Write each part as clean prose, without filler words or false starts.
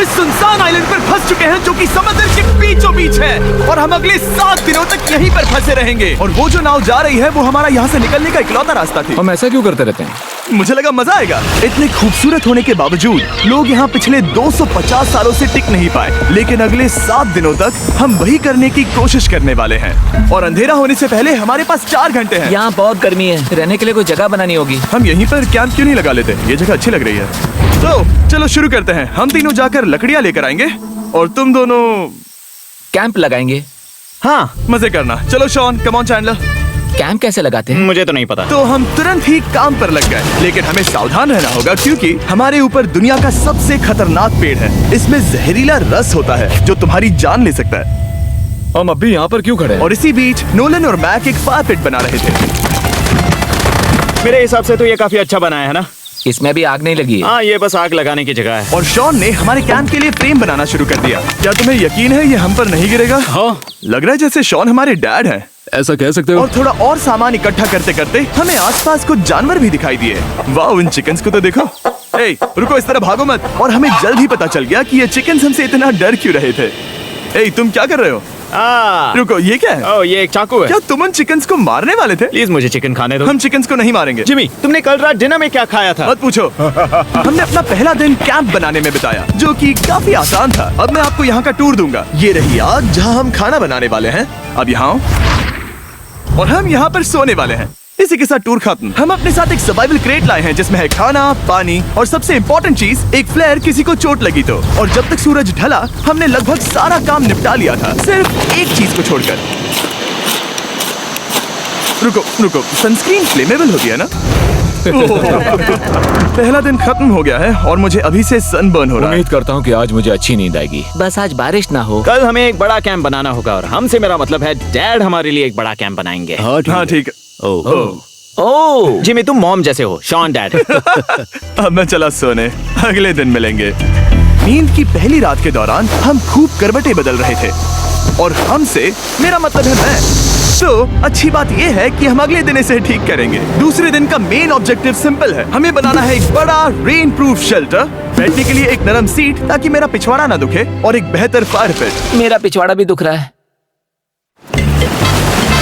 इस सुनसान आइलैंड पर फंस चुके हैं जो कि समुद्र के बीचों बीच है, और हम अगले 7 दिनों तक यहीं पर फंसे रहेंगे। और वो जो नाव जा रही है वो हमारा यहाँ से निकलने का इकलौता रास्ता थी। हम ऐसा क्यों करते रहते हैं? मुझे लगा मजा आएगा। इतने खूबसूरत होने के बावजूद लोग यहाँ पिछले 250 सालों से टिक नहीं पाए, लेकिन अगले 7 दिनों तक हम वही करने की कोशिश करने वाले हैं। और अंधेरा होने से पहले हमारे पास 4 घंटे हैं। यहाँ बहुत गर्मी है, रहने के लिए कोई जगह बनानी होगी। हम यहीं पर कैंप क्यों नहीं लगा लेते? ये जगह अच्छी लग रही है। तो चलो शुरू करते हैं। हम तीनों जाकर लकड़ियाँ लेकर आएंगे और तुम दोनों कैंप लगाएंगे। हाँ, मजे करना। चलो Shawn, come on Chandler. Camp कैसे लगाते हैं? मुझे तो नहीं पता। तो हम तुरंत ही काम पर लग गए, लेकिन हमें सावधान रहना होगा क्योंकि हमारे ऊपर दुनिया का सबसे खतरनाक पेड़ है। इसमें जहरीला रस होता है जो तुम्हारी जान ले सकता है। हम अभी यहाँ पर क्यों खड़े हैं? और इसी बीच नोलन और मैक एक फायर पिट बना रहे थे। मेरे हिसाब से तो ये काफी अच्छा बनाया है ना? इसमें अभी आग नहीं लगी है। हाँ, ये बस आग लगाने की जगह है। और शॉन ने हमारे कैंप के लिए फ्रेम बनाना शुरू कर दिया। क्या तुम्हें यकीन है ये हम पर नहीं गिरेगा? हाँ। लग रहा है जैसे शॉन हमारे डैड हैं। ऐसा कह सकते हो? और थोड़ा और सामान इकट्ठा करते करते हमें आसपास कुछ जानवर भी दिखाई दिए। वाह, इन चिकन्स को तो देखो। ए, रुको, इस तरह भागो मत। और हमें जल्द ही पता चल गया कि ये चिकन्स हमसे इतना डर क्यों रहे थे। ए, तुम क्या कर रहे हो? रुको, ये क्या है? ओह, ये एक चाकू है। क्या तुम उन चिकन्स को मारने वाले थे? प्लीज मुझे चिकन खाने दो। हम चिकन्स को नहीं मारेंगे। जिमी, तुमने कल रात डिनर में क्या खाया था? मत पूछो। हमने अपना पहला दिन कैंप बनाने में बिताया, जो कि काफी आसान था। अब मैं आपको यहाँ का टूर दूंगा। ये रही आग जहाँ हम खाना बनाने वाले हैं। अब यहाँ आओ। और हम यहाँ पर सोने वाले हैं। इसी के साथ टूर खत्म। हम अपने साथ एक सर्वाइवल क्रेट लाए हैं जिसमें है खाना, पानी और सबसे इम्पोर्टेंट चीज एक फ्लेयर, किसी को चोट लगी तो। और जब तक सूरज ढला हमने लगभग सारा काम निपटा लिया था, सिर्फ एक चीज को छोड़कर। रुको, सनस्क्रीन फ्लेमेबल होती है ना? पहला दिन खत्म हो गया है और मुझे अभी से सनबर्न हो रहा है। उम्मीद करता हूँ कि आज मुझे अच्छी नींद आएगी। बस आज बारिश ना हो। कल हमें एक बड़ा कैंप बनाना होगा, और हमसे मेरा मतलब है डैड हमारे लिए एक बड़ा कैंप बनाएंगे। हाँ ठीक है। ओह, जिमी तुम मॉम जैसे हो, शॉन डैड। अब मैं चला सोने, अगले दिन मिलेंगे। नींद की पहली रात के दौरान हम खूब करवटें बदल रहे थे, और हमसे मेरा मतलब है मैं। तो अच्छी बात यह है कि हम अगले दिन इसे ठीक करेंगे। दूसरे दिन का मेन ऑब्जेक्टिव सिंपल है। हमें बनाना है एक बड़ा रेन प्रूफ शेल्टर, बैठने के लिए एक नरम सीट ताकि मेरा पिछवाड़ा ना दुखे, और एक बेहतर फायर पिट। मेरा पिछवाड़ा भी दुख रहा है।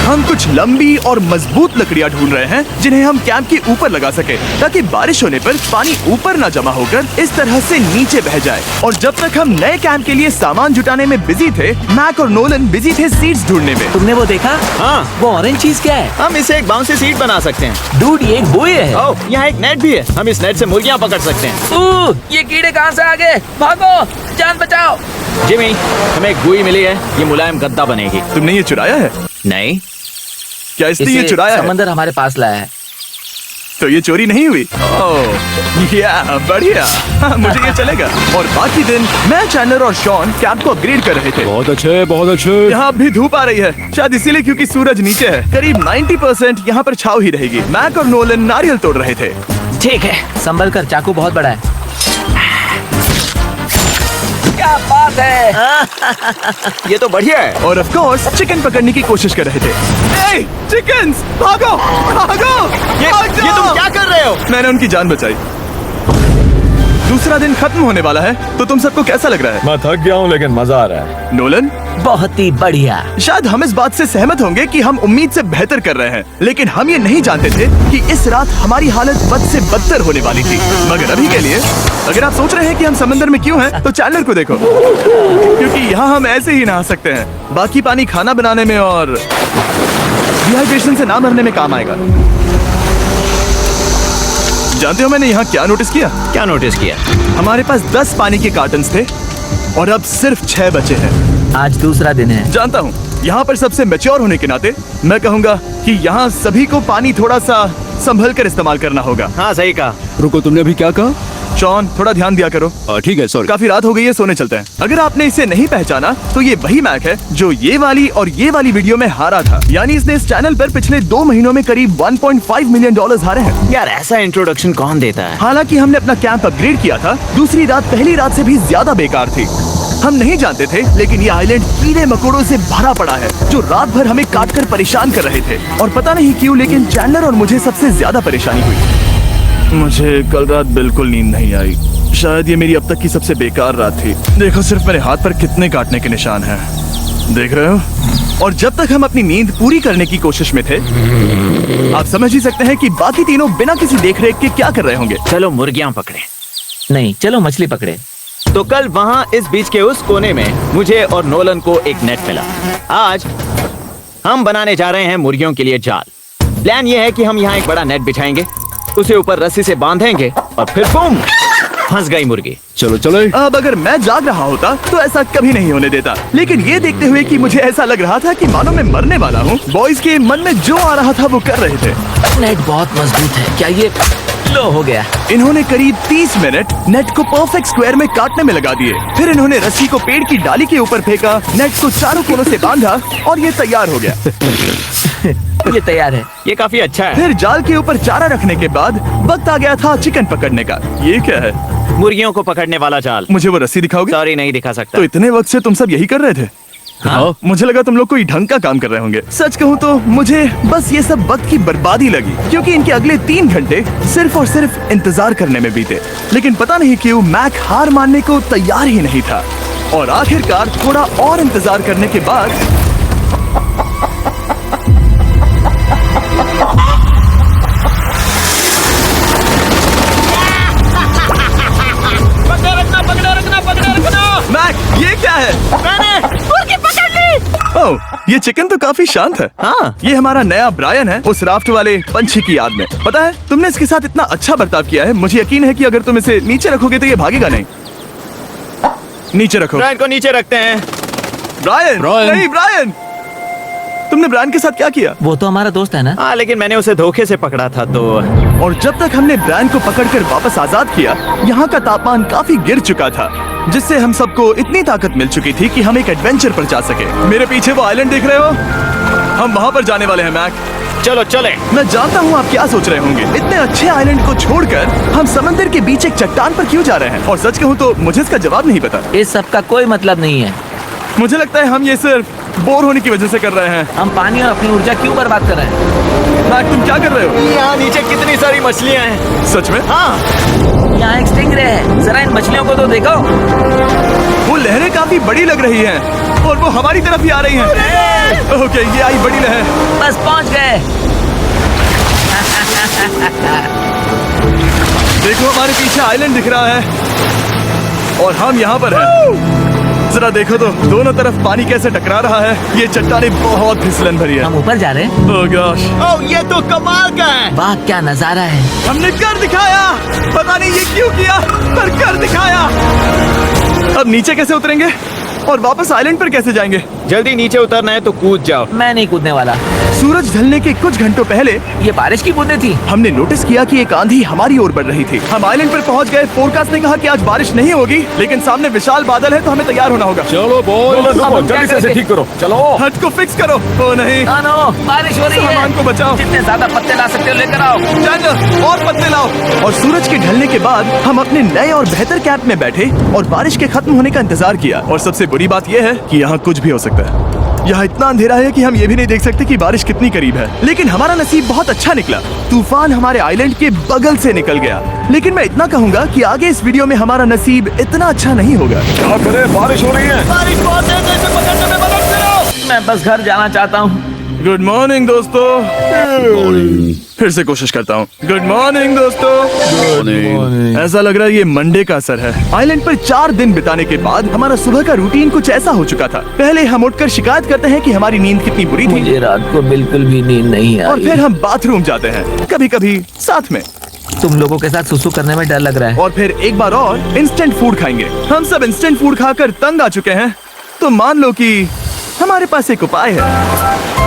हम कुछ लंबी और मजबूत लकड़ियां ढूंढ रहे हैं जिन्हें हम कैंप के ऊपर लगा सके, ताकि बारिश होने पर पानी ऊपर ना जमा होकर इस तरह से नीचे बह जाए। और जब तक हम नए कैंप के लिए सामान जुटाने में बिजी थे, मैक और नोलन बिजी थे सीड्स ढूंढने में। तुमने वो देखा? हाँ, वो ऑरेंज चीज क्या है? हम इसे एक बाउंसी सीट बना सकते हैं। डूड, ये एक बुए है। ओह, यहाँ एक नेट भी है। हम इस नेट से मुर्गियाँ पकड़ सकते हैं। ये कीड़े कहाँ से आ गए? भागो, जान बचाओ। जिमी, हमें एक बुई मिली है। ये मुलायम गद्दा बनेगी। तुमने ये चुराया है? नहीं। क्या इसलिए ये चुराया है? समंदर हमारे पास लाया है। तो ये चोरी नहीं हुई? ओह, या बढ़िया। मुझे ये चलेगा। और बाकी दिन मैं, चैंडलर और शॉन कैंप को अपग्रेड कर रहे थे। बहुत अच्छे, बहुत अच्छे। यहाँ भी धूप आ रही है, शायद इसीलिए क्योंकि सूरज नीचे है। करीब 90% यहाँ पर छाव ही रहेगी। मैक और नोलन नारियल तोड़ रहे थे। ठीक है, संभल कर, चाकू बहुत बड़ा है। क्या बात है। ये तो बढ़िया है। और ऑफ कोर्स चिकन पकड़ने की कोशिश कर रहे थे। ए, चिकन्स, भागो, भागो, ये तुम क्या कर रहे हो? मैंने उनकी जान बचाई। दूसरा दिन खत्म होने वाला है, तो तुम सबको कैसा लग रहा है? मैं थक गया हूँ लेकिन मजा आ रहा है। नोलन? बहुत ही बढ़िया। शायद हम इस बात से सहमत होंगे कि हम उम्मीद से बेहतर कर रहे हैं, लेकिन हम ये नहीं जानते थे कि इस रात हमारी हालत बद से बदतर होने वाली थी। मगर अभी के लिए, अगर आप सोच रहे हैं कि हम समंदर में क्यों हैं, तो चैंडलर को देखो, क्योंकि यहाँ हम ऐसे ही नहा सकते हैं। बाकी पानी खाना बनाने में और डिहाइड्रेशन से ना मरने में काम आएगा। जानते हो मैंने यहाँ क्या नोटिस किया? क्या नोटिस किया? हमारे पास 10 पानी के कार्टन्स थे और अब सिर्फ 6 बचे हैं। आज दूसरा दिन है। जानता हूँ, यहाँ पर सबसे मैच्योर होने के नाते मैं कहूँगा कि यहाँ सभी को पानी थोड़ा सा संभल कर इस्तेमाल करना होगा। हाँ, सही कहा। रुको, तुमने अभी क्या कहा? शॉन, थोड़ा ध्यान दिया करो। ठीक है, सॉरी। काफी रात हो गई है, सोने चलते हैं। अगर आपने इसे नहीं पहचाना तो ये वही मैक है जो ये वाली और ये वाली वीडियो में हारा था। यानी इसने इस चैनल पर पिछले 2 महीनों में करीब $1.5 मिलियन हारे हैं। यार, ऐसा इंट्रोडक्शन कौन देता है? हालांकि हमने अपना कैंप अपग्रेड किया था, दूसरी रात पहली रात से भी ज्यादा बेकार थी। हम नहीं जानते थे, लेकिन ये आइलैंड कीड़े मकोड़ों से भरा पड़ा है जो रात भर हमें काटकर परेशान कर रहे थे। और पता नहीं क्यों, लेकिन चैंडलर और मुझे सबसे ज्यादा परेशानी हुई। मुझे कल रात बिल्कुल नींद नहीं आई। शायद ये मेरी अब तक की सबसे बेकार रात थी। देखो सिर्फ मेरे हाथ पर कितने काटने के निशान हैं। देख रहे हो? और जब तक हम अपनी नींद पूरी करने की कोशिश में थे, आप समझ ही सकते हैं कि बाकी तीनों बिना किसी देखरेख के क्या कर रहे होंगे। चलो मुर्गियां पकड़े। नहीं, चलो मछली पकड़े। तो कल वहाँ इस बीच के उस कोने में मुझे और नोलन को एक नेट मिला। आज हम बनाने जा रहे हैं मुर्गियों के लिए जाल। प्लान ये है कि हम यहाँ एक बड़ा नेट बिछाएंगे, उसे ऊपर रस्सी से बांधेंगे और फिर बूम, फंस गई मुर्गी। चलो चलो। अब अगर मैं जाग रहा होता तो ऐसा कभी नहीं होने देता, लेकिन ये देखते हुए कि मुझे ऐसा लग रहा था कि मानो मैं मरने वाला हूँ, बॉयज के मन में जो आ रहा था वो कर रहे थे। नेट बहुत मजबूत है। क्या ये लो हो गया? इन्होंने करीब 30 मिनट नेट को परफेक्ट स्क्वायर में काटने में लगा दिए। फिर इन्होंने रस्सी को पेड़ की डाली के ऊपर फेंका, नेट को चारों कोनों से बांधा और ये तैयार हो गया। ये तैयार है। ये काफी अच्छा है। फिर जाल के ऊपर चारा रखने के बाद वक्त आ गया था चिकन पकड़ने का। ये क्या है? मुर्गियों को पकड़ने वाला जाल। मुझे वो रस्सी दिखाओगे? सॉरी, नहीं दिखा सकता। तो इतने वक्त से तुम सब यही कर रहे थे? हाँ। मुझे लगा तुम लोग कोई ढंग का काम कर रहे होंगे। सच कहूँ तो मुझे बस ये सब वक्त की बर्बादी लगी, क्योंकि इनके अगले 3 घंटे सिर्फ और सिर्फ इंतजार करने में बीते। लेकिन पता नहीं क्यों मैक हार मानने को तैयार ही नहीं था, और आखिरकार थोड़ा और इंतजार करने के बाद मैक, ये क्या है? मैंने मुर्गी पकड़ ली। ओह, ये चिकन तो काफी शांत है। हाँ। ये हमारा नया ब्रायन है, उस राफ्ट वाले पंछी की याद में। पता है, तुमने इसके साथ इतना अच्छा बर्ताव किया है, मुझे यकीन है कि अगर तुम इसे नीचे रखोगे तो ये भागेगा नहीं। नीचे रखो। ब्रायन को नीचे रखते हैं। ब्रायन, नहीं ब्रायन, तुमने ब्रायन के साथ क्या किया? वो तो हमारा दोस्त है ना। हाँ, लेकिन मैंने उसे धोखे से पकड़ा था तो। और जब तक हमने ब्रायन को पकड़कर वापस आजाद किया, यहाँ का तापमान काफी गिर चुका था, जिससे हम सबको इतनी ताकत मिल चुकी थी कि हम एक एडवेंचर पर जा सके। मेरे पीछे वो आइलैंड देख रहे हो? हम वहाँ पर जाने वाले हैं मैक। चलो चले। मैं जानता हूँ आप क्या सोच रहे होंगे, इतने अच्छे आइलैंड को छोड़कर हम समंदर के बीच एक चट्टान पर क्यों जा रहे हैं? और सच कहूँ तो मुझे इसका जवाब नहीं पता। इस सब का कोई मतलब नहीं है। मुझे लगता है हम ये सिर्फ बोर होने की वजह से कर रहे हैं। हम पानी और अपनी ऊर्जा क्यों बर्बाद कर रहे हैं? मैक, तुम क्या कर रहे हो? यहाँ नीचे कितनी सारी मछलियाँ हैं। सच में? हाँ। यहाँ एक स्टिंगरे है, जरा इन मछलियों को तो देखो। वो लहरें काफी बड़ी लग रही हैं और वो हमारी तरफ ही आ रही हैं। ओके, ये आई बड़ी लहर। बस पहुँच गए। देखो, हमारे पीछे आइलैंड दिख रहा है और हम यहाँ पर हैं। जरा देखो तो दोनों तरफ पानी कैसे टकरा रहा है। ये चट्टानें बहुत फिसलन भरी है। हम ऊपर जा रहे हैं। ओह गॉश, ओह, ये तो कमाल का है। वाह, क्या नजारा है। हमने कर दिखाया। पता नहीं ये क्यों किया, पर कर दिखाया। अब नीचे कैसे उतरेंगे और वापस आइलैंड पर कैसे जाएंगे? जल्दी नीचे उतरना है तो कूद जाओ। मैं नहीं कूदने वाला। सूरज ढलने के कुछ घंटों पहले ये बारिश की बूंदें थी। हमने नोटिस किया कि एक आंधी हमारी ओर बढ़ रही थी। हम आइलैंड पर पहुंच गए। फोरकास्ट ने कहा कि आज बारिश नहीं होगी, लेकिन सामने विशाल बादल है तो हमें तैयार होना होगा। चलो बॉय, अब हम क्या जल्दी से इसे करेंगे? ठीक करो। चलो। हट को फिक्स करो। ओ नहीं, नो, बारिश हो रही है। सामान को बचाओ। जितने ज्यादा पत्ते ला सकते हो लेकर आओ। चैंडलर, और पत्ते लाओ। और सूरज के ढलने के बाद हम अपने नए और बेहतर कैंप में बैठे और बारिश के खत्म होने का इंतजार किया। और सबसे बुरी बात यह है कि यहाँ कुछ भी हो सकता है। यहाँ इतना अंधेरा है कि हम ये भी नहीं देख सकते कि बारिश कितनी करीब है। लेकिन हमारा नसीब बहुत अच्छा निकला। तूफान हमारे आइलैंड के बगल से निकल गया। लेकिन मैं इतना कहूँगा कि आगे इस वीडियो में हमारा नसीब इतना अच्छा नहीं होगा। क्या करें, बारिश हो रही है। बारिश बहुत तेज है, इसे पकड़ने में मदद करो। मैं बस घर जाना चाहता हूँ। गुड मॉर्निंग दोस्तों। फिर से कोशिश करता हूँ। गुड मॉर्निंग दोस्तों। ऐसा लग रहा है ये मंडे का असर है। आइलैंड पर 4 दिन बिताने के बाद हमारा सुबह का रूटीन कुछ ऐसा हो चुका था। पहले हम उठकर शिकायत करते हैं कि हमारी नींद कितनी बुरी थी, मुझे रात को बिल्कुल भी नींद नहीं और आई। फिर हम बाथरूम जाते हैं, कभी कभी साथ में, तुम लोगों के साथ सुसु करने में डर लग रहा है। और फिर एक बार और इंस्टेंट फूड खाएंगे। हम सब इंस्टेंट फूड खाकर तंग आ चुके हैं, तो मान लो कि हमारे पास एक उपाय है।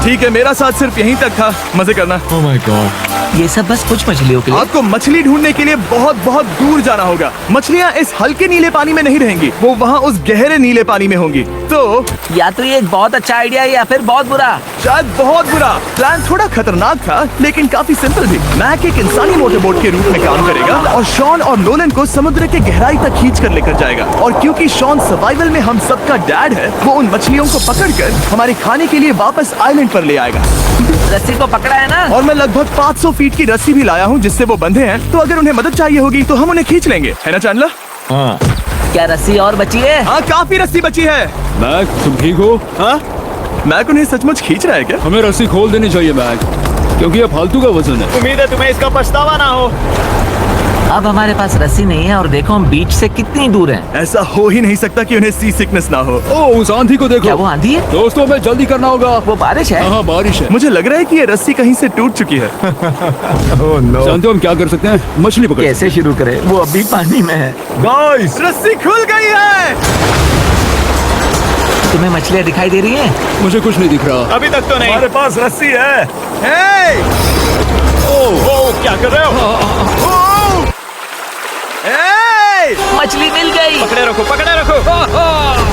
ठीक है, मेरा साथ सिर्फ यहीं तक था। मजे करना। Oh my God. ये सब बस कुछ मछलियों के लिए। आपको मछली ढूंढने के लिए बहुत बहुत दूर जाना होगा। मछलियाँ इस हल्के नीले पानी में नहीं रहेंगी, वो वहाँ उस गहरे नीले पानी में होंगी। तो या तो ये एक बहुत अच्छा आइडिया है या फिर बहुत बुरा। शायद बहुत बुरा। प्लान थोड़ा खतरनाक था, लेकिन काफी सिंपल भी। मैक एक इंसानी मोटरबोट के रूप में काम करेगा और शॉन और नोलन को समुद्र के गहराई तक खींच कर लेकर जाएगा। और क्योंकि शॉन सर्वाइवल में हम सबका डैड है, वो उन मछलियों को पकड़कर हमारे खाने के लिए वापस आइलैंड पर ले आएगा। रस्सी को पकड़ा है ना? और मैं लगभग 500 फीट की रस्सी भी लाया हूँ जिससे वो बंधे हैं, तो अगर उन्हें मदद चाहिए होगी तो हम उन्हें खींच लेंगे, है ना चैंडलर? हाँ क्या रस्सी और बची है? हाँ, काफी रस्सी बची है। मैक, तुम ठीक हो? हाँ, मैक उन्हें सचमुच खींच रहा है क्या? हमें रस्सी खोल देनी चाहिए मैक, क्योंकि ये फालतू का वजन है। उम्मीद है तुम्हें इसका पछतावा ना हो। अब हमारे पास रस्सी नहीं है और देखो हम बीच से कितनी दूर हैं। ऐसा हो ही नहीं सकता कि उन्हें सी सिकनेस ना हो। ओह, उस आंधी को क्या देखो। वो आंधी है? दोस्तों, हमें जल्दी करना होगा। वो बारिश है? हाँ, बारिश है। मुझे लग रहा है कि ये रस्सी कहीं से टूट चुकी है। जानते हो हम क्या कर सकते हैं? मछली पकड़। कैसे शुरू करें? वो अभी पानी में है। गाइस, रस्सी खुल गई है। तुम्हें मछलियाँ दिखाई दे रही हैं? मुझे कुछ नहीं दिख रहा। अभी तक तो नहीं। हमारे पास रस्सी है। हे! ओह, क्या कर रहे हो? ओह! हे! मछली मिल गई। पकड़े रखो, पकड़े रखो।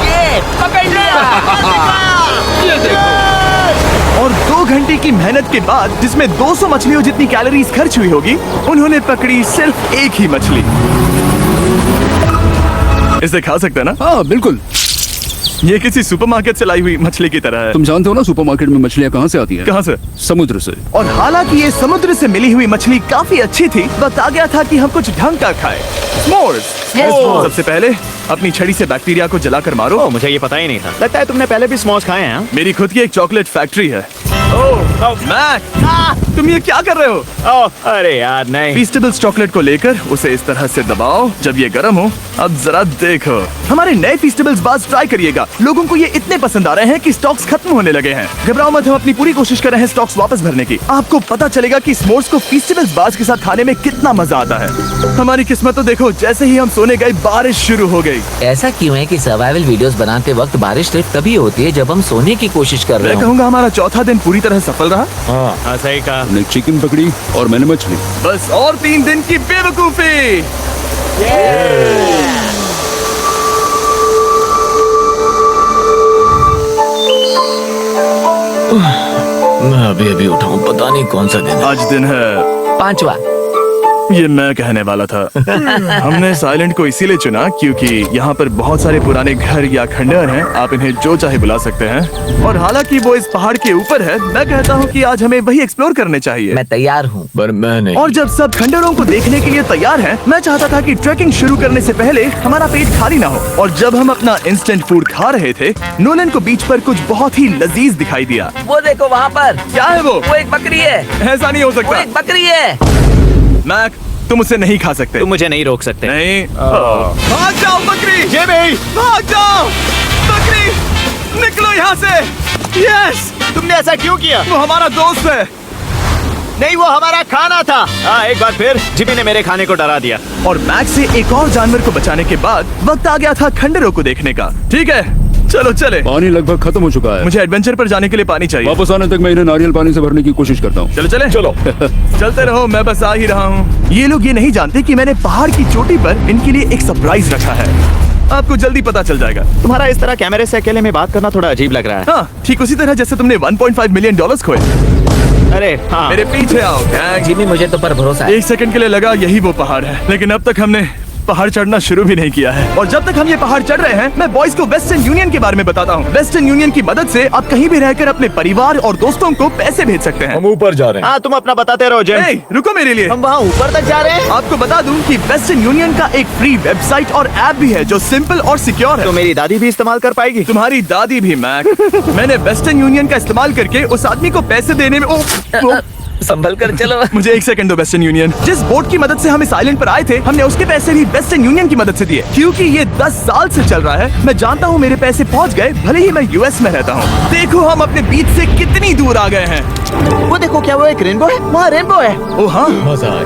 ये पकड़ लिया। ये देखो। और 2 घंटे की मेहनत के बाद, जिसमें 200 मछलियों जितनी कैलोरीज खर्च हुई होगी, उन्होंने पकड़ी सिर्फ एक ही मछली। इसे खा सकते हैं ना? हाँ बिल्कुल। ये किसी सुपरमार्केट से लाई हुई मछली की तरह है। तुम जानते हो ना सुपरमार्केट में मछलियाँ कहाँ से आती हैं? कहाँ से? समुद्र से। और हालांकि ये समुद्र से मिली हुई मछली काफी अच्छी थी, वक्त आ गया था कि हम कुछ ढंग का खाएं। S'mores। S'mores। सबसे पहले अपनी छड़ी से बैक्टीरिया को जलाकर मारो। ओह, मुझे ये पता ही नहीं था। लगता है तुमने पहले भी स्मोक्स खाए हैं। हाँ? मेरी खुद की एक चॉकलेट फैक्ट्री है। मैक, तुम ये क्या कर रहे हो? ओह, अरे यार नहीं। फीस्टेबल्स चॉकलेट को लेकर उसे इस तरह से दबाओ जब ये गर्म हो। अब जरा देखो, हमारे नए फीस्टेबल्स बार्स ट्राई करिएगा। लोगों को ये इतने पसंद आ रहे हैं कि स्टॉक्स खत्म होने लगे हैं। घबराओ मत, हम अपनी पूरी कोशिश कर रहे हैं स्टॉक्स वापस भरने की। आपको पता चलेगा कि s'mores को फीस्टेबल्स बार्स के साथ खाने में कितना मजा आता है। हमारी किस्मत तो देखो, जैसे ही हम सोने गए बारिश शुरू हो गई। ऐसा क्यों है कि सर्वाइवल वीडियोस बनाते वक्त बारिश सिर्फ तभी होती है जब हम सोने की कोशिश कर रहे मैं हो? कहूँगा हमारा चौथा दिन पूरी तरह सफल रहा। हाँ, सही कहा। हमने चिकन पकड़ी और मैंने मछली। बस और 3 दिन की बेवकूफी। मैं अभी उठा हूँ, पता नहीं कौन सा दिन है। आज दिन है 5वां। ये मैं कहने वाला था। हमने इस आइलैंड को इसीलिए चुना क्योंकि यहाँ पर बहुत सारे पुराने घर या खंडहर हैं। आप इन्हें जो चाहे बुला सकते हैं। और हालांकि वो इस पहाड़ के ऊपर है, मैं कहता हूँ कि आज हमें वही एक्सप्लोर करने चाहिए। मैं तैयार हूँ। पर मैं नहीं। और जब सब खंडहरों को देखने के लिए तैयार हैं, मैं चाहता था कि ट्रैकिंग शुरू करने से पहले हमारा पेट खाली ना हो। और जब हम अपना इंस्टेंट फूड खा रहे थे, नोलन को बीच पर कुछ बहुत ही लजीज दिखाई दिया। वो देखो वहाँ पर। क्या है वो? वो एक बकरी है। ऐसा नहीं हो वो सकता। एक बकरी है। मैक, तुम उसे नहीं खा सकते। तुम मुझे नहीं रोक सकते। नहीं। भाग जाओ बकरी। ये भी। भाग जाओ बकरी, निकलो यहाँ से। यस, तुमने ऐसा क्यों किया? वो हमारा दोस्त है। नहीं, वो हमारा खाना था। हाँ, एक बार फिर जिमी ने मेरे खाने को डरा दिया। और मैक से एक और जानवर को बचाने के बाद वक्त आ गया था खंडहरों को देखने का। ठीक है, चलो चले। पानी लगभग खत्म हो चुका है। मुझे एडवेंचर पर जाने के लिए पानी चाहिए। वापस आने तक मैं इन्हें नारियल पानी से भरने की कोशिश करता हूँ। चलो चले। चलो चलते रहो, मैं बस आ ही रहा हूँ। ये लोग ये नहीं जानते कि मैंने पहाड़ की चोटी पर इनके लिए एक सरप्राइज रखा है। आपको जल्दी पता चल जाएगा। तुम्हारा इस तरह कैमरे से अकेले में बात करना थोड़ा अजीब लग रहा है। हाँ, ठीक उसी तरह जैसे तुमने $1.5 मिलियन खोए। अरे हाँ। मेरे पीछे आओ गैंग। जिमी, मुझे तो पर भरोसा है। 1 सेकंड के लिए लगा यही वो पहाड़ है, लेकिन अब तक हमने पहाड़ चढ़ना शुरू भी नहीं किया है। और जब तक हम ये पहाड़ चढ़ रहे हैं, मैं बॉयज को वेस्टर्न यूनियन के बारे में बताता हूँ। वेस्टर्न यूनियन की मदद से आप कहीं भी रहकर अपने परिवार और दोस्तों को पैसे भेज सकते हैं। हम ऊपर जा रहे हैं। हाँ, तुम अपना बताते रहो जिम। ए, रुको मेरे लिए। हम वहाँ ऊपर तक जा रहे हैं। आपको बता दूं कि वेस्टर्न यूनियन का एक फ्री वेबसाइट और ऐप भी है जो सिंपल और सिक्योर है। तो मेरी दादी भी इस्तेमाल कर पाएगी। तुम्हारी दादी भी मैक। मैंने वेस्टर्न यूनियन का इस्तेमाल करके उस आदमी को पैसे देने में संभल कर चलो। मुझे 1 सेकंड दो। वेस्टर्न यूनियन, जिस बोट की मदद से हम इस आइलैंड पर आए थे, हमने उसके पैसे भी वेस्टर्न यूनियन की मदद से दिए। क्योंकि ये 10 साल से चल रहा है, मैं जानता हूँ मेरे पैसे पहुँच गए, भले ही मैं यूएस में रहता हूँ। देखो हम अपने बीच से कितनी दूर आ गए हैं। वो देखो, क्या वो एक रेनबो है? वहाँ रेनबो है। ओ हाँ,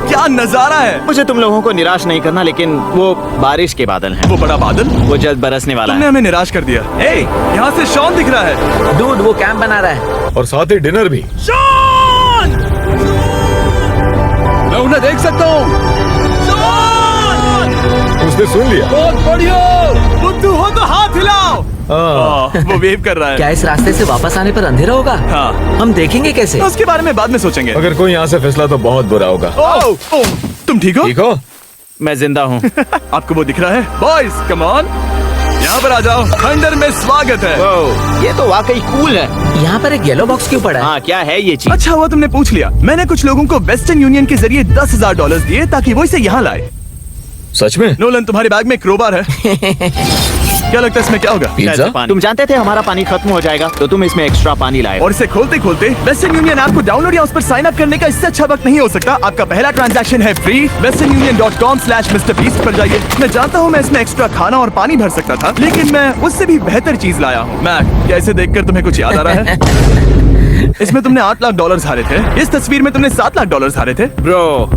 क्या नजारा है। मुझे तुम लोगों को निराश नहीं करना, लेकिन वो बारिश के बादल हैं। वो बड़ा बादल, वो जल्द बरसने वाला तुमने है। हमें निराश कर दिया। ए, यहाँ से शॉन दिख रहा है। दूध, वो कैंप बना रहा है। और साथ ही डिनर भी। शॉन! मैं उन्हें देख सकता हूँ। शॉन! उसने सुन लिया। बहुत बढ़िया। बुद्धू हो तो हाथ हिलाओ। वो वेव कर रहा है। क्या इस रास्ते से वापस आने पर अंधेरा होगा? हाँ। हम देखेंगे कैसे? उसके बारे में बाद में सोचेंगे। अगर कोई यहाँ से फिसला तो बहुत बुरा होगा। ओ, तुम ठीक हो? ठीक हो? मैं जिंदा हूँ। आपको वो दिख रहा है? बॉयज कम ऑन, यहाँ पर आ जाओ। खंडर में स्वागत है। ओह, ये तो वाकई कूल है। यहाँ पर एक येलो बॉक्स क्यों पड़ा है? हाँ, क्या है ये चीज? अच्छा हुआ तुमने पूछ लिया। मैंने कुछ लोगों को वेस्टर्न यूनियन के जरिए $10,000 दिए ताकि वो इसे यहाँ लाए। सच में? नोलन, तुम्हारे बैग में क्रोबार है। क्या लगता है इसमें क्या होगा? पिज्जा? पानी। तुम जानते थे हमारा पानी खत्म हो जाएगा, तो तुम इसमें एक्स्ट्रा पानी लाए। और इसे खोलते खोलते वेस्टर्न यूनियन ऐप को डाउनलोड या उस पर साइन अप करने का इससे अच्छा वक्त नहीं हो सकता। आपका पहला ट्रांजैक्शन है फ्री। westernunion.com/MrBeast पर जाइए। मैं जानता हूँ मैं इसमें एक्स्ट्रा खाना और पानी भर सकता था, लेकिन मैं उससे भी बेहतर चीज लाया हूँ। मैक, क्या इसे देखकर तुम्हें कुछ याद आ रहा है? इसमें तुमने $8 लाख हारे थे। इस तस्वीर में तुमने $7 लाख हारे थे। ब्रो,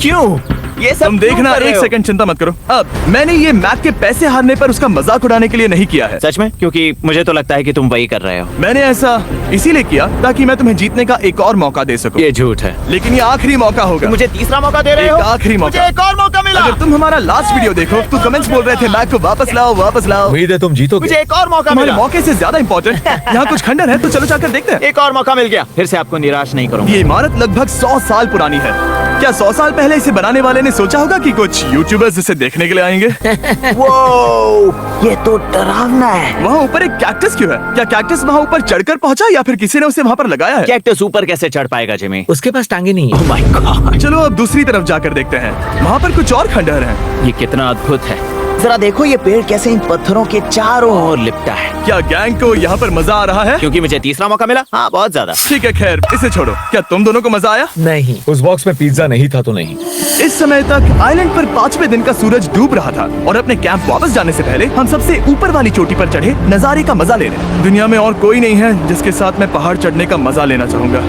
क्यों? ये सब तुम क्यों देखना, कर रहे एक हो? सेकंड चिंता मत करो। अब मैंने ये मैक के पैसे हारने पर उसका मजाक उड़ाने के लिए नहीं किया है। सच में? क्योंकि मुझे तो लगता है कि तुम वही कर रहे हो। मैंने ऐसा इसीलिए किया ताकि मैं तुम्हें जीतने का एक और मौका दे सकूं। ये झूठ है। लेकिन ये आखिरी मौका होगा। मुझे तीसरा मौका दे रहे एक हो? आखिरी मौका। मुझे एक और मौका मिला। अगर तुम हमारा लास्ट वीडियो देखो तो कमेंट्स बोल रहे थे मैक को वापस लाओ, वापस लाओ। उम्मीद है तुम जीतोगे। मुझे एक और मौका तुम्हारे मिला। मौके से ज्यादा इंपॉर्टेंट यहाँ कुछ खंडर है, तो चलो जाकर देखते हैं। एक और मौका मिल गया। फिर से आपको निराश नहीं करूंगा। ये इमारत लगभग 100 साल पुरानी है। क्या 100 साल पहले इसे बनाने वाले ने सोचा होगा कि कुछ यूट्यूबर्स इसे देखने के लिए आएंगे? वो ये तो डरावना है। वहाँ ऊपर एक कैक्टस क्यों है? क्या कैक्टस वहाँ ऊपर चढ़कर पहुँचा या फिर किसी ने उसे वहाँ पर लगाया है? कैक्टस ऊपर कैसे चढ़ पाएगा जिमी? उसके पास टांगे नहीं है। ओह माय गॉड, चलो अब दूसरी तरफ जाकर देखते हैं। वहाँ पर कुछ और खंडहर हैं। ये कितना अद्भुत है। जरा देखो ये पेड़ कैसे इन पत्थरों के चारों ओर लिपटा है। क्या गैंग को यहाँ पर मजा आ रहा है? क्योंकि मुझे तीसरा मौका मिला। हाँ, बहुत ज्यादा। ठीक है, खैर इसे छोड़ो। क्या तुम दोनों को मजा आया? नहीं। उस बॉक्स में पिज्जा नहीं था तो नहीं। इस समय तक आइलैंड पर 5वें दिन का सूरज डूब रहा था और अपने कैंप वापस जाने से पहले हम सबसे ऊपर वाली चोटी पर चढ़े नजारे का मजा ले रहे। दुनिया में और कोई नहीं है जिसके साथ मैं पहाड़ चढ़ने का मजा लेना चाहूंगा,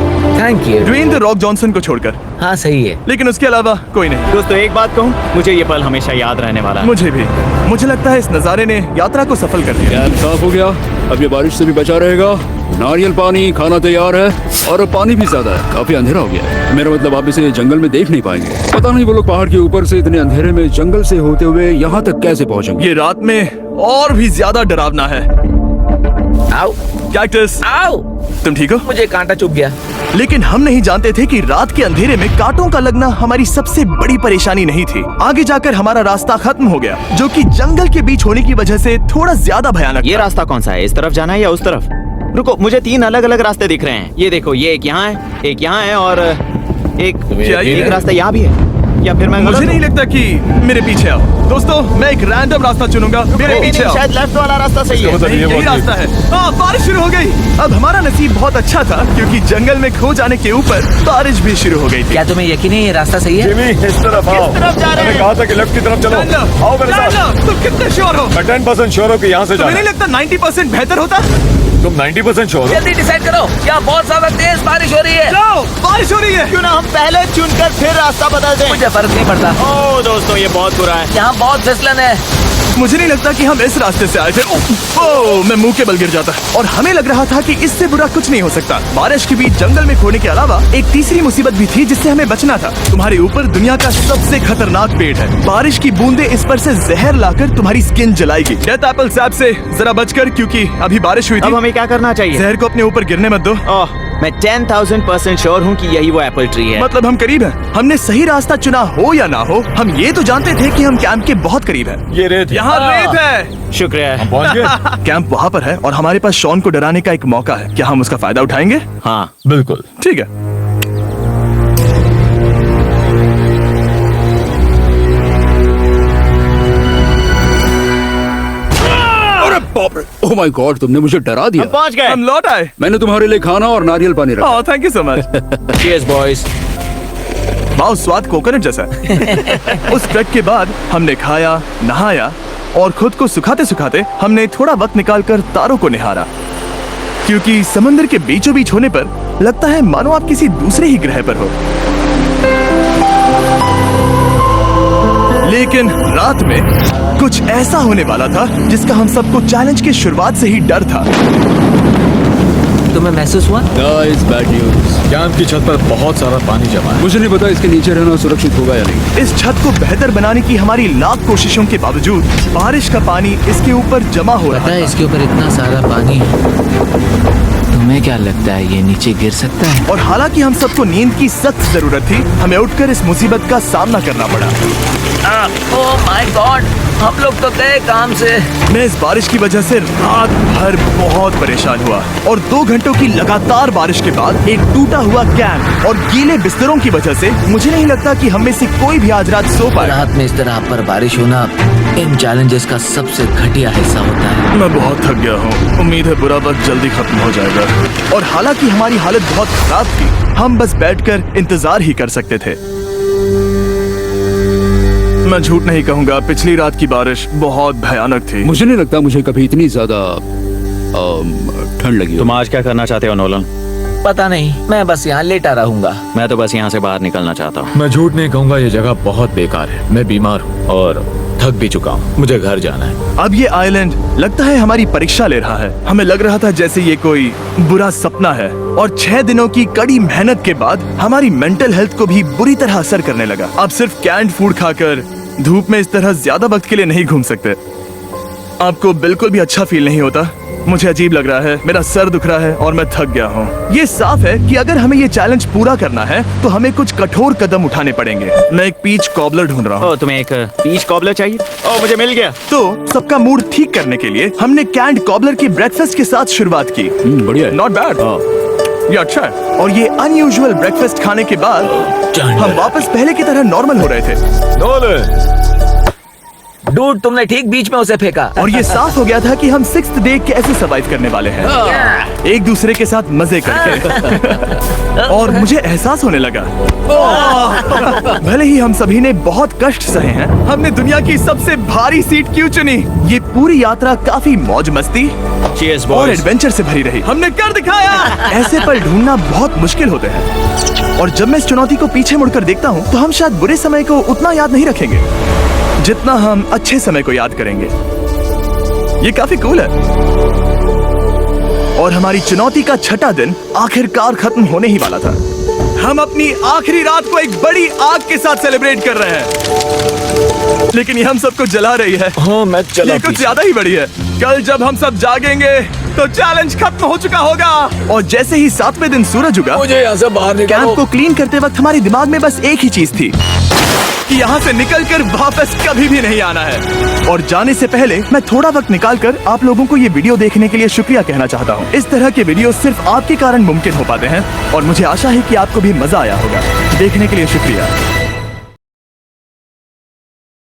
thank you. Dwayne the Rock Johnson को छोड़कर। हाँ सही है। लेकिन उसके अलावा कोई नहीं। दोस्तों, एक बात कहूँ, मुझे ये पल हमेशा याद रहने वाला है। मुझे भी। मुझे लगता है इस नजारे ने यात्रा को सफल कर दिया। कैंप साफ हो गया, अब ये बारिश से भी बचा रहेगा। नारियल पानी, खाना तैयार है और अब पानी भी ज्यादा है। काफी अंधेरा हो गया है। मेरा मतलब आप इसे जंगल में देख नहीं पाएंगे। पता नहीं वो लोग पहाड़ के ऊपर से इतने अंधेरे में जंगल से होते हुए यहाँ तक कैसे पहुँचेंगे। ये रात में और भी ज्यादा डरावना है। आओ कैक्टस, आओ। तुम ठीक हो? मुझे कांटा चुभ गया। लेकिन हम नहीं जानते थे कि रात के अंधेरे में कांटों का लगना हमारी सबसे बड़ी परेशानी नहीं थी। आगे जाकर हमारा रास्ता खत्म हो गया, जो कि जंगल के बीच होने की वजह से थोड़ा ज्यादा भयानक ये था। रास्ता कौन सा है? इस तरफ जाना है या उस तरफ? रुको, मुझे 3 अलग अलग रास्ते दिख रहे हैं। ये देखो, ये एक यहाँ है, एक यहाँ है और क्या ये एक रास्ता यहाँ भी है। या फिर मैं मुझे गलत नहीं हूँ? लगता कि मेरे पीछे आओ। दोस्तों, मैं एक रैंडम रास्ता चुनूंगा। मेरे नहीं, पीछे नहीं, आओ। शायद लेफ्ट वाला रास्ता सही है। नहीं, यही रास्ता है। हाँ, बारिश शुरू हो गई। अब हमारा नसीब बहुत अच्छा था क्योंकि जंगल में खो जाने के ऊपर बारिश भी शुरू हो गई थी। क्या तुम्हें यकीन है ये रास्ता सही है? जिमी, इस तरफ आओ। किस तरफ जा रहे हैं? मैंने कहा था कि लेफ्ट की तरफ चलो। रैंडम, आओ मेरे साथ। रैंडम, तुम कितने श्योर हो? मैं 10% श्योर हूँ कि यहाँ से तुम्हें जाना नहीं है। लगता 90% बेहतर होता? तुम 90% श्योर हो? जल्दी डिसाइड करो। यहाँ बहुत ज्यादा तेज बारिश हो रही है। जाओ, बारिश हो रही है। क्यों ना हम पहले चुनकर फिर रास्ता बदल दें? मुझे फर्क नहीं पड़ता। ओह दोस्तों, ये बहुत बुरा है। यहाँ बहुत फिसलन है। मुझे नहीं लगता कि हम इस रास्ते से आए थे। ओह, मैं मुंह के बल गिर जाता और हमें लग रहा था कि इससे बुरा कुछ नहीं हो सकता। बारिश के बीच जंगल में खोने के अलावा एक तीसरी मुसीबत भी थी जिससे हमें बचना था। तुम्हारे ऊपर दुनिया का सबसे खतरनाक पेड़ है। बारिश की बूंदें इस पर से जहर लाकर तुम्हारी स्किन जलाएगी। डेथ एप्पल सैप से जरा बचकर, क्योंकि अभी बारिश हुई अब थी। हमें क्या करना चाहिए? जहर को अपने ऊपर गिरने मत दो। ओह, मैं 10,000% श्योर हूँ कि यही वो एप्पल ट्री है। मतलब हम करीब हैं। हमने सही रास्ता चुना हो या ना हो, हम ये तो जानते थे कि हम कैंप के बहुत करीब हैं। ये रेत है। यहाँ रेत है। शुक्रिया है। पहुँच गए? कैंप वहाँ पर है और हमारे पास शॉन को डराने का एक मौका है। क्या हम उसका फायदा उठाएंगे? हाँ, बिल्कुल। ठीक है। ओह माय गॉड, तुमने मुझे डरा दिया। हम पहुँच गए। हम लौट आए। मैंने तुम्हारे लिए खाना और नारियल पानी रखा। Oh, thank you so much. Cheers, boys. वाह, स्वाद कोकोनट जैसा है। उस ट्रैक के बाद हमने खाया, नहाया और खुद को सुखाते सुखाते हमने थोड़ा वक्त निकालकर तारों को निहारा, क्योंकि समंदर के बीचों बीच होने पर लगता है मानो आप किसी दूसरे ही ग्रह पर हो। लेकिन रात में कुछ ऐसा होने वाला था जिसका हम सबको चैलेंज की शुरुआत से ही डर था। तुम्हें महसूस हुआ? Guys, bad news. कैंप की छत पर बहुत सारा पानी जमा है। मुझे नहीं पता इसके नीचे रहना सुरक्षित होगा या नहीं। इस छत को बेहतर बनाने की हमारी लाख कोशिशों के बावजूद बारिश का पानी इसके ऊपर जमा हो रहा पता है था। इसके ऊपर इतना सारा पानी है। तुम्हें क्या लगता है ये नीचे गिर सकता है? और हालांकि हम सबको नींद की सख्त जरूरत थी, हमें उठकर इस मुसीबत का सामना करना पड़ा। ओह माय गॉड, हम लोग तो गए काम से। मैं इस बारिश की वजह से रात भर बहुत परेशान हुआ और 2 घंटों की लगातार बारिश के बाद एक टूटा हुआ कैंप और गीले बिस्तरों की वजह से मुझे नहीं लगता कि हम में से कोई भी आज रात सो पाए। रात में इस तरह पर बारिश होना इन चैलेंजेस का सबसे घटिया हिस्सा होता है। मैं बहुत थक गया हूँ। उम्मीद है बुरा वक्त जल्दी खत्म हो जाएगा। और हालांकि हमारी हालत बहुत खराब थी, हम बस बैठकर इंतजार ही कर सकते थे। मैं झूठ नहीं कहूँगा, पिछली रात की बारिश बहुत भयानक थी। मुझे नहीं लगता मुझे कभी इतनी ज्यादा ठंड लगी हो। तुम आज क्या करना चाहते हो नोलन? पता नहीं, मैं बस यहाँ लेटा रहूंगा। मैं तो बस यहाँ से बाहर निकलना चाहता हूँ। मैं झूठ नहीं कहूंगा, ये जगह बहुत बेकार है। मैं बीमार हूँ और थक भी चुका हूँ। मुझे घर जाना है। अब ये आइलैंड लगता है हमारी परीक्षा ले रहा है। हमें लग रहा था जैसे ये कोई बुरा सपना है और 6 दिनों की कड़ी मेहनत के बाद हमारी मेंटल हेल्थ को भी बुरी तरह असर करने लगा। अब सिर्फ कैंड फूड खाकर धूप में इस तरह ज्यादा वक्त के लिए नहीं घूम सकते। आपको बिल्कुल भी अच्छा फील नहीं होता। मुझे अजीब लग रहा है, मेरा सर दुख रहा है और मैं थक गया हूँ। ये साफ है कि अगर हमें ये चैलेंज पूरा करना है तो हमें कुछ कठोर कदम उठाने पड़ेंगे। मैं एक पीच कॉबलर ढूंढ रहा हूँ। तुम्हें एक पीच कॉबलर चाहिए? ओह, मुझे मिल गया। तो सबका मूड ठीक करने के लिए हमने कैंड कॉबलर के ब्रेकफास्ट के साथ शुरुआत की। बढ़िया है। नॉट बैड, ये अच्छा है। और ये अनयूजुअल ब्रेकफास्ट खाने के बाद हम वापस पहले की तरह नॉर्मल हो रहे थे। नोलन, डूड, तुमने ठीक बीच में उसे फेंका। और ये साफ हो गया था कि हम 6th डे कैसे सर्वाइव करने वाले हैं, एक दूसरे के साथ मजे करके। और मुझे एहसास होने लगा, भले ही हम सभी ने बहुत कष्ट सहे हैं, हमने दुनिया की सबसे भारी सीट क्यों चुनी? ये पूरी यात्रा काफी मौज मस्ती Cheers, और boys. एडवेंचर से भरी रही। हमने कर दिखाया। ऐसे पल ढूंढना बहुत मुश्किल होते हैं और जब मैं इस चुनौती को पीछे मुड़कर देखता हूँ तो हम शायद बुरे समय को उतना याद नहीं रखेंगे जितना हम अच्छे समय को याद करेंगे। ये काफी कूल है। और हमारी चुनौती का 6ठा दिन आखिरकार खत्म होने ही वाला था। हम अपनी आखिरी रात को एक बड़ी आग के साथ सेलिब्रेट कर रहे हैं, लेकिन ये हम सबको जला रही है। हाँ मैं चला। ये कुछ ज्यादा ही बड़ी है। कल जब हम सब जागेंगे तो चैलेंज खत्म हो चुका होगा। और जैसे ही 7वें दिन सूरज उगा, मुझे यहाँ से बाहर कैंप निकालो। को क्लीन करते वक्त हमारे दिमाग में बस एक ही चीज थी कि यहाँ से निकलकर वापस कभी भी नहीं आना है। और जाने से पहले मैं थोड़ा वक्त निकालकर आप लोगों को ये वीडियो देखने के लिए शुक्रिया कहना चाहता हूँ। इस तरह के वीडियो सिर्फ आपके कारण मुमकिन हो पाते हैं और मुझे आशा है कि आपको भी मजा आया होगा। देखने के लिए शुक्रिया।